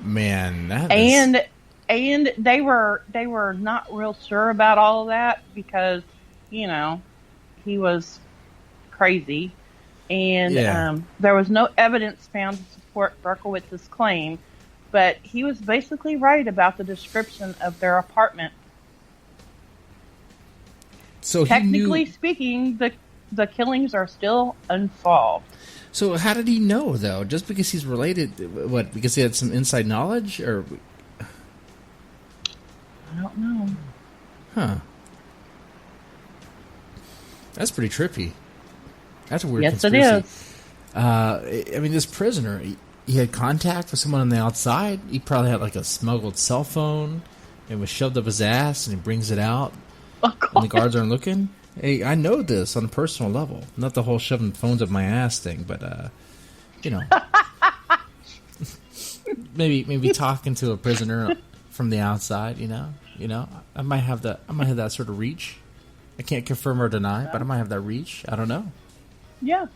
Man, that is... And they were not real sure about all of that because, he was crazy. And there was no evidence found to support Berkowitz's claim, but he was basically right about the description of their apartment. So technically speaking, the killings are still unsolved. So how did he know, though? Just because he's related? What, because he had some inside knowledge? Or I don't know. Huh. That's pretty trippy. That's a weird conspiracy. Yes, it is. I mean, this prisoner, he had contact with someone on the outside. He probably had like a smuggled cell phone. It was shoved up his ass, and he brings it out. Of And the course. guards aren't looking. Hey, I know this on a personal level. Not the whole shoving phones up my ass thing, but you know, maybe talking to a prisoner from the outside. You know, I might have that sort of reach. I can't confirm or deny, but I might have that reach. I don't know. Yeah.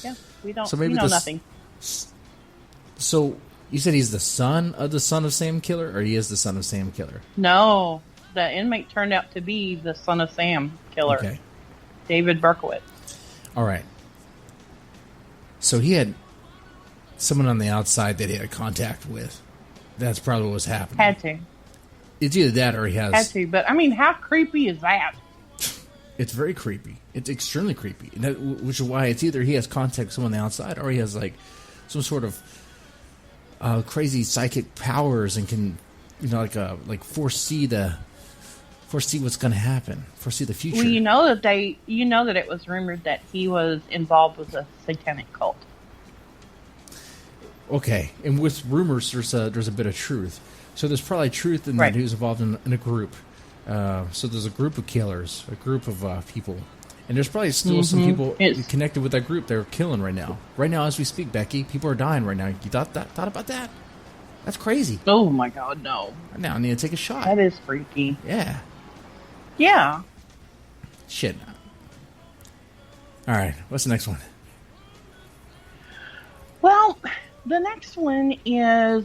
Yeah. We don't. So maybe we know nothing. So you said he's the son of Sam Killer, or he is the son of Sam Killer? No, the inmate turned out to be the son of Sam Killer, Okay. David Berkowitz. All right. So he had someone on the outside that he had contact with. That's probably what was happening. Had to. It's either that or he has... Had to. But, I mean, how creepy is that? It's very creepy. It's extremely creepy. And which is why it's either he has contact with someone on the outside or he has, like, some sort of crazy psychic powers and can, you know, like foresee what's going to happen, foresee the future. Well, you know that it was rumored that he was involved with a satanic cult. Okay, and with rumors, there's a bit of truth. So there's probably truth in that he was involved in a group. So there's a group of killers, a group of people, and there's probably still some people connected with that group they're killing right now. Right now, as we speak, Becky, people are dying right now. You thought about that? That's crazy. Oh my God, no! Now I need to take a shot. That is freaky. Yeah. Yeah. Shit. All right, what's the next one? Well, the next one is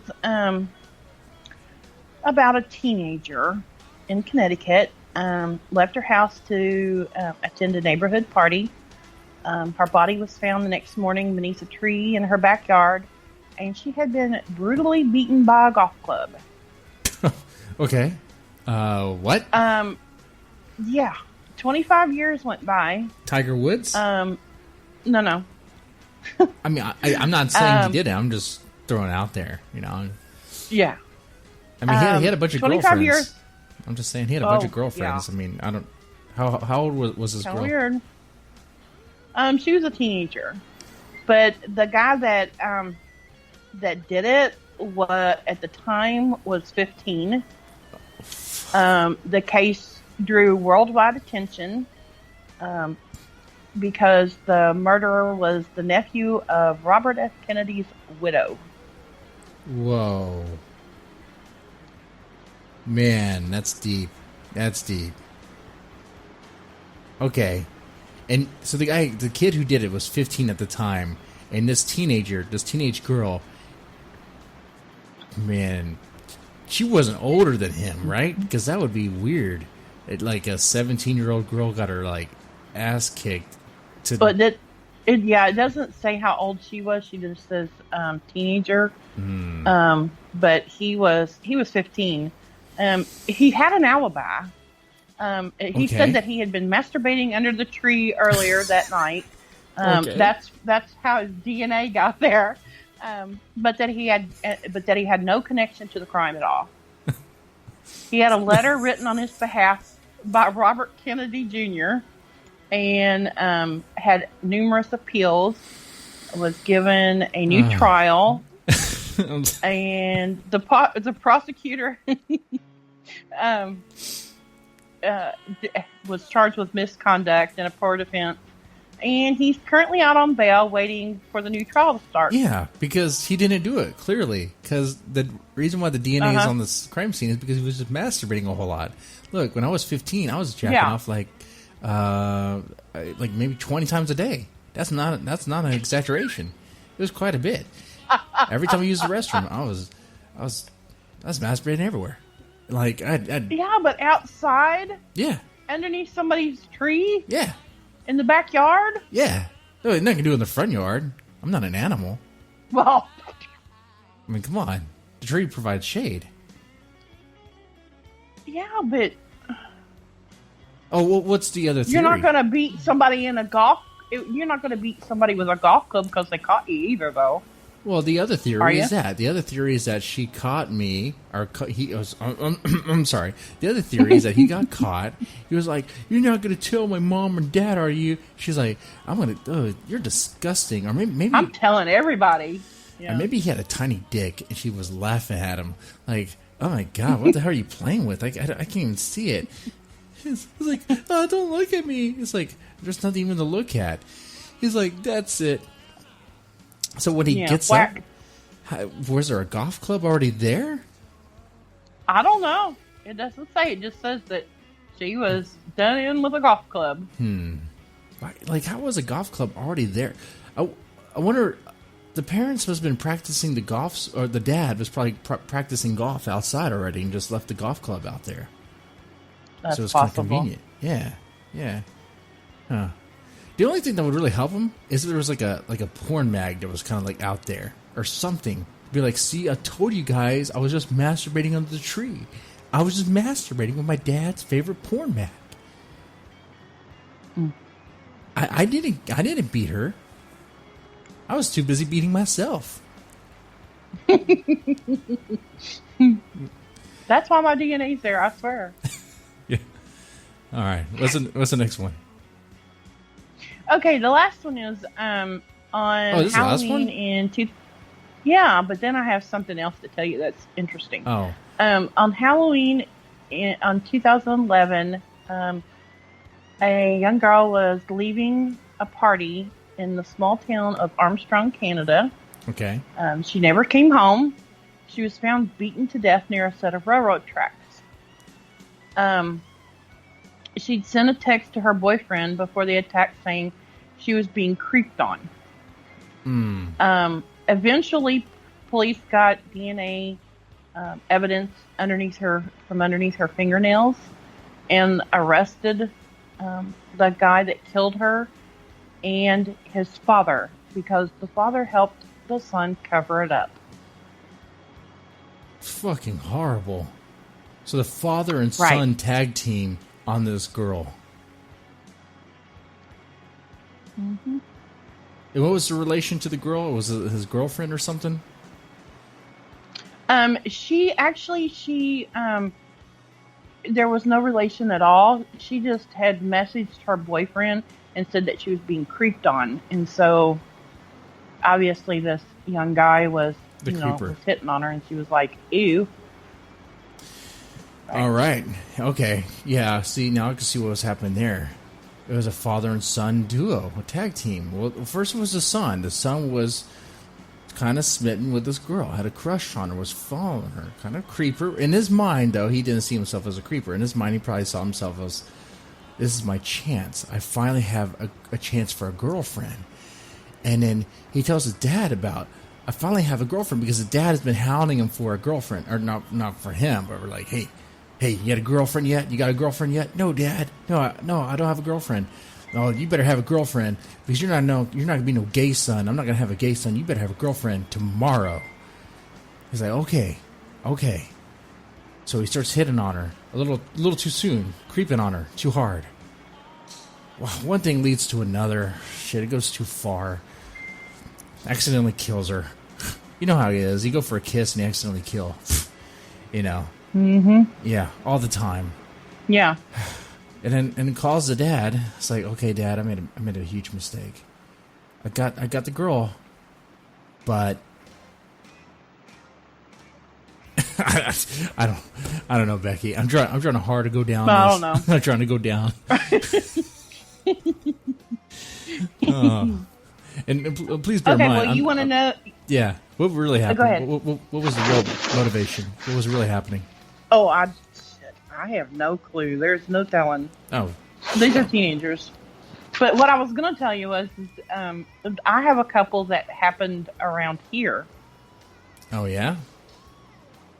about a teenager in Connecticut. Left her house to attend a neighborhood party. Her body was found the next morning beneath a tree in her backyard, and she had been brutally beaten by a golf club. Okay. What? Yeah. 25 years went by. Tiger Woods? No. I mean, I'm not saying he did it. I'm just throwing it out there, you know. Yeah. I mean, he had a bunch of 25 girlfriends. years. I'm just saying he had a bunch of girlfriends. Yeah. I mean, I don't... How old was this girl? Weird. She was a teenager. But the guy that did it at the time was 15. The case drew worldwide attention because the murderer was the nephew of Robert F. Kennedy's widow. Whoa. Man, that's deep. That's deep. Okay. And so the kid who did it was 15 at the time, and this teenage girl, man, she wasn't older than him, right? Because that would be weird. Like a 17-year-old girl got her like ass kicked. But it doesn't say how old she was. She just says teenager. But he was 15. He had an alibi. He said that he had been masturbating under the tree earlier that night. That's how his DNA got there. But that he had no connection to the crime at all. He had a letter written on his behalf by Robert Kennedy Jr. and had numerous appeals. Was given a new trial, and the prosecutor was charged with misconduct and a poor defense. And he's currently out on bail waiting for the new trial to start. Yeah, because he didn't do it, clearly. Because the reason why the DNA is on this crime scene is because he was just masturbating a whole lot. Look, when I was 15, I was jacking off like maybe 20 times a day. That's not an exaggeration. It was quite a bit. Every time I used the restroom, I was masturbating everywhere. Like yeah, but outside, underneath somebody's tree, in the backyard, no, nothing to do in the front yard. I'm not an animal. Well, I mean, come on, the tree provides shade. Yeah, but oh, well, what's the other theory? You're not going to beat somebody with a golf club because they caught you either, though. Well, the other theory is that she caught me, or I'm sorry. The other theory is that he got caught. He was like, "You're not going to tell my mom or dad, are you?" She's like, "I'm going to. Oh, you're disgusting." Or maybe I'm telling everybody. Yeah. Or maybe he had a tiny dick, and she was laughing at him, like, "Oh my god, what the hell are you playing with? I can't even see it." He's like, oh, don't look at me. It's like, there's nothing even to look at. He's like, that's it. So when he gets up, was there a golf club already there? I don't know. It doesn't say. It just says that she was done in with a golf club. Like, how was a golf club already there? I wonder, the parents must have been practicing the golf, or the dad was probably practicing golf outside already and just left the golf club out there. That's so it's possible. Kind of convenient. Yeah. Huh. The only thing that would really help him is if there was like a porn mag that was kind of like out there or something. Be like, see, I told you guys, I was just masturbating under the tree. I was just masturbating with my dad's favorite porn mag. I didn't beat her. I was too busy beating myself. That's why my DNA's there, I swear. Yeah. All right. What's the next one? Okay, the last one is on Halloween Yeah, but then I have something else to tell you that's interesting. Oh. On Halloween on 2011, a young girl was leaving a party in the small town of Armstrong, Canada. Okay. She never came home. She was found beaten to death near a set of railroad tracks. She'd sent a text to her boyfriend before the attack saying she was being creeped on. Eventually, police got DNA evidence from underneath her fingernails and arrested the guy that killed her and his father, because the father helped the son cover it up. Fucking horrible. So the father and son tag team on this girl. Mm-hmm. And what was the relation to the girl? Was it his girlfriend or something? She there was no relation at all. She just had messaged her boyfriend and said that she was being creeped on. And so, obviously, this young guy was hitting on her, and she was like, ew. All right. Okay. Yeah, see, now I can see what was happening there. It was a father and son duo, a tag team. Well, first it was the son. The son was kind of smitten with this girl, had a crush on her, was following her, kind of creeper. In his mind, though, he didn't see himself as a creeper. In his mind, he probably saw himself as, this is my chance. I finally have a chance for a girlfriend. And then he tells his dad about, I finally have a girlfriend, because the dad has been hounding him for a girlfriend. Or not for him, but we're like, hey, you got a girlfriend yet? You got a girlfriend yet? No, Dad. No, I don't have a girlfriend. Oh, you better have a girlfriend, because you're not gonna be no gay son. I'm not gonna have a gay son. You better have a girlfriend tomorrow. He's like, okay. So he starts hitting on her a little too soon, creeping on her too hard. Well, one thing leads to another. Shit, it goes too far. Accidentally kills her. You know how he is. You go for a kiss and you accidentally kill. You know. Mm-hmm. Yeah, all the time. Yeah. And then calls the dad. It's like, okay, Dad, I made a huge mistake. I got the girl, but I don't know, Becky. I'm trying hard to go down. I don't know. I'm trying to go down. And please bear in mind. Okay, well, you want to know? Yeah. What really happened? Go ahead. What was the real motivation? What was really happening? Oh, I have no clue. There's no telling. Oh. These are teenagers. But what I was going to tell you was, I have a couple that happened around here. Oh, yeah?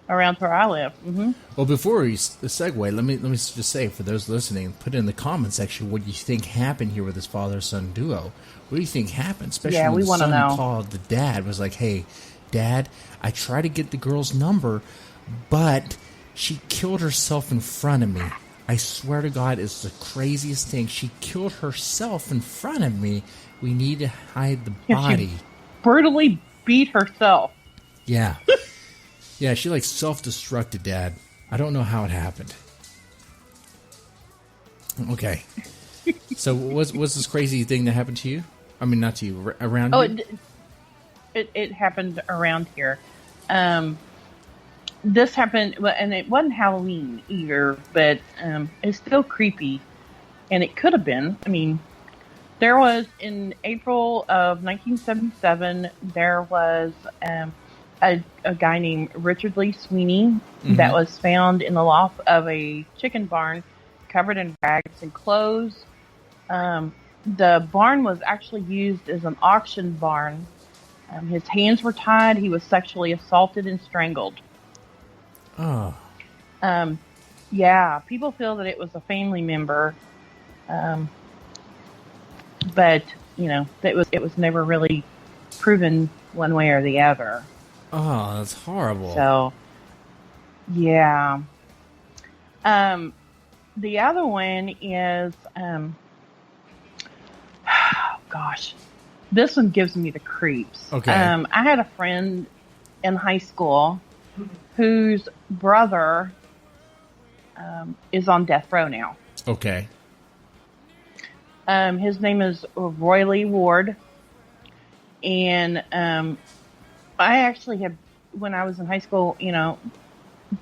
Around where I live. Mm-hmm. Well, before we segue, let me just say, for those listening, put it in the comment section what you think happened here with this father-son duo. What do you think happened? Especially when the son called the dad, was like, hey, Dad, I tried to get the girl's number, but she killed herself in front of me. I swear to God, it's the craziest thing. She killed herself in front of me. We need to hide the body. She brutally beat herself. Yeah. Yeah, she like self-destructed, Dad. I don't know how it happened. Okay. So what's this crazy thing that happened to you? I mean, not to you, around you? It happened around here. this happened, and it wasn't Halloween either, but it's still creepy, and it could have been. I mean, there was, in April of 1977, there was a guy named Richard Lee Sweeney that was found in the loft of a chicken barn covered in rags and clothes. The barn was actually used as an auction barn. His hands were tied. He was sexually assaulted and strangled. Oh. Yeah, people feel that it was a family member. But, you know, it was never really proven one way or the other. Oh, that's horrible. So, yeah. The other one is, gosh, this one gives me the creeps. Okay. I had a friend in high school whose brother is on death row now. Okay. His name is Roy Lee Ward, and I actually had, when I was in high school, you know,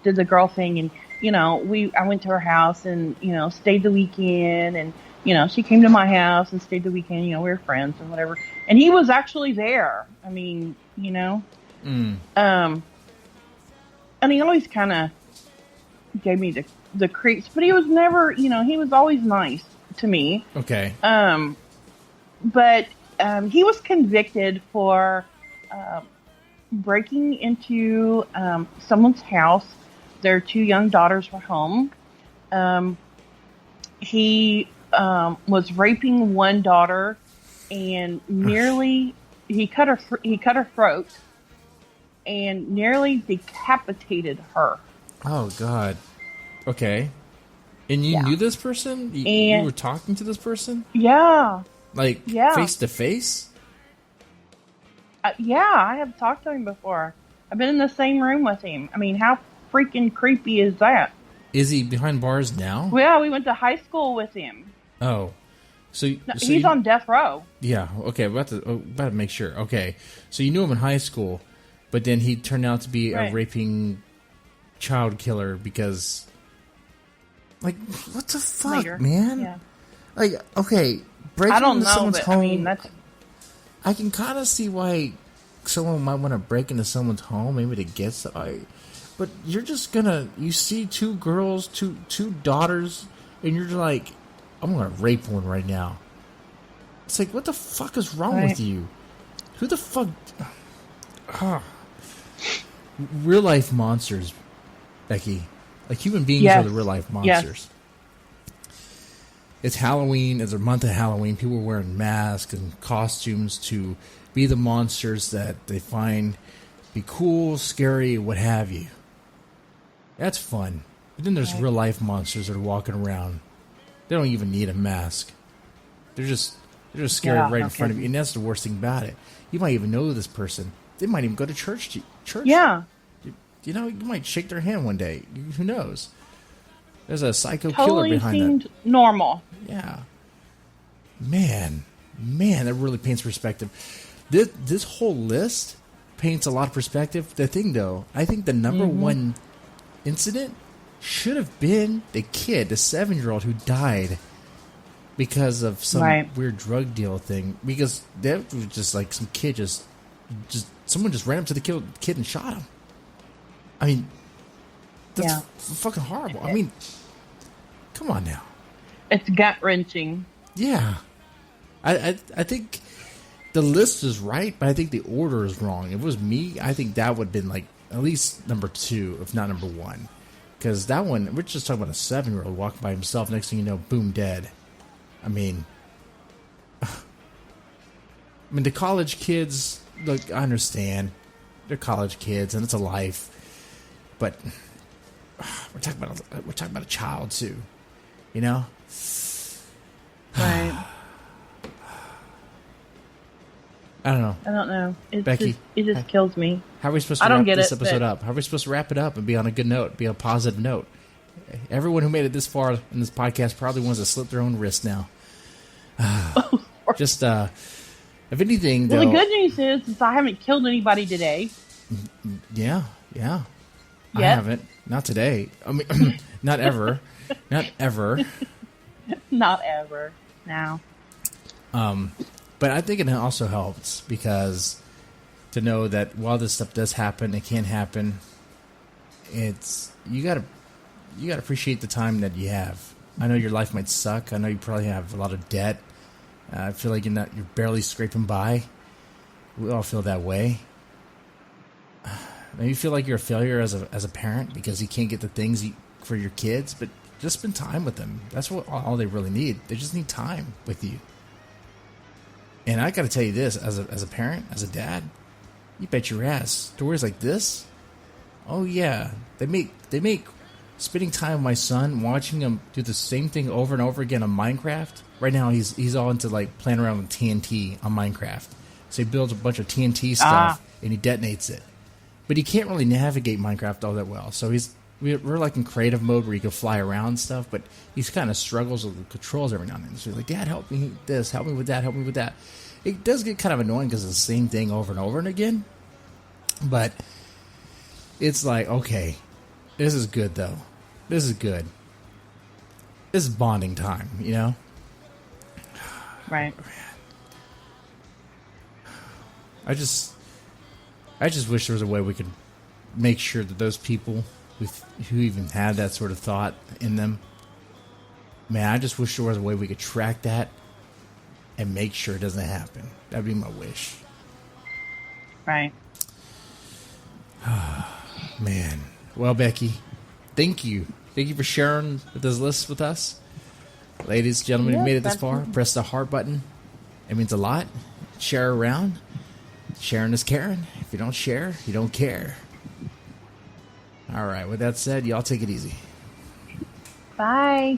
did the girl thing, and you know, I went to her house and, you know, stayed the weekend, and you know, she came to my house and stayed the weekend. You know, we were friends and whatever, and he was actually there. I mean, you know, and he always kind of gave me the creeps, but he was never, you know, he was always nice to me. Okay. But he was convicted for breaking into someone's house. Their two young daughters were home. He was raping one daughter and nearly he cut her throat and nearly decapitated her. Oh God. Okay. And you knew this person? You were talking to this person? Yeah. Like, face to face? Yeah, I have talked to him before. I've been in the same room with him. I mean, how freaking creepy is that? Is he behind bars now? Well, we went to high school with him. Oh. So he's on death row. Yeah, okay, about to make sure. Okay, so you knew him in high school, but then he turned out to be a raping child killer because... Like, what the fuck, Later. man? Yeah. Like, okay, breaking into someone's home... I mean, that's... I can kind of see why someone might want to break into someone's home, maybe to get something. But you're just gonna... You see two girls, two daughters, and you're like, I'm gonna rape one right now. It's like, what the fuck is wrong with you? Who the fuck... Real life monsters, Becky. Like, human beings are the real-life monsters. Yes. It's Halloween. It's a month of Halloween. People are wearing masks and costumes to be the monsters that they find be cool, scary, what have you. That's fun. But then there's real-life monsters that are walking around. They don't even need a mask. They're just scary right in front of you. And that's the worst thing about it. You might even know this person. They might even go to church. Yeah. You know, you might shake their hand one day. Who knows? There's a psycho killer behind that. Totally seemed normal. Yeah. Man, that really paints perspective. This whole list paints a lot of perspective. The thing, though, I think the number one incident should have been the kid, the 7-year-old who died because of some weird drug deal thing. Because that was just like some kid someone just ran up to the kid and shot him. I mean, that's fucking horrible. I mean, come on now. It's gut-wrenching. Yeah. I think the list is right, but I think the order is wrong. If it was me, I think that would have been like at least number 2, if not number 1. Because that one, we're just talking about a 7-year-old walking by himself. Next thing you know, boom, dead. I mean, the college kids, look, I understand. They're college kids, and it's a life. But we're talking about a child too, you know. Right. I don't know. Becky, it just kills me. How are we supposed to wrap this episode up? How are we supposed to wrap it up and be on a good note, be on a positive note? Everyone who made it this far in this podcast probably wants to slit their own wrist now. Just, if anything, though, the good news is I haven't killed anybody today. Yeah. I haven't. Not today. I mean, not ever. Not ever. Not ever. No. But I think it also helps because to know that while this stuff does happen, it can happen. It's you gotta appreciate the time that you have. I know your life might suck. I know you probably have a lot of debt. I feel like you're barely scraping by. We all feel that way. Maybe you feel like you're a failure as a parent because you can't get the things for your kids, but just spend time with them. That's what all they really need. They just need time with you. And I got to tell you this, as a parent, as a dad, you bet your ass, stories like this, oh yeah, they make spending time with my son, watching him do the same thing over and over again on Minecraft. Right now, he's all into like playing around with TNT on Minecraft. So he builds a bunch of TNT stuff and he detonates it. But he can't really navigate Minecraft all that well. So we're like in creative mode where he can fly around and stuff, but he kind of struggles with the controls every now and then. So he's like, Dad, help me with this, help me with that, help me with that. It does get kind of annoying because it's the same thing over and over and again. But it's like, okay, this is good though. This is good. This is bonding time, you know? Right. I just wish there was a way we could make sure that those people who even had that sort of thought in them, man, I just wish there was a way we could track that and make sure it doesn't happen. That'd be my wish. Right. Man. Well, Becky, thank you. Thank you for sharing this list with us. Ladies and gentlemen, who made it this far, press the heart button. It means a lot. Share around. Sharing is caring. If you don't share, you don't care. All right. With that said, y'all take it easy. Bye.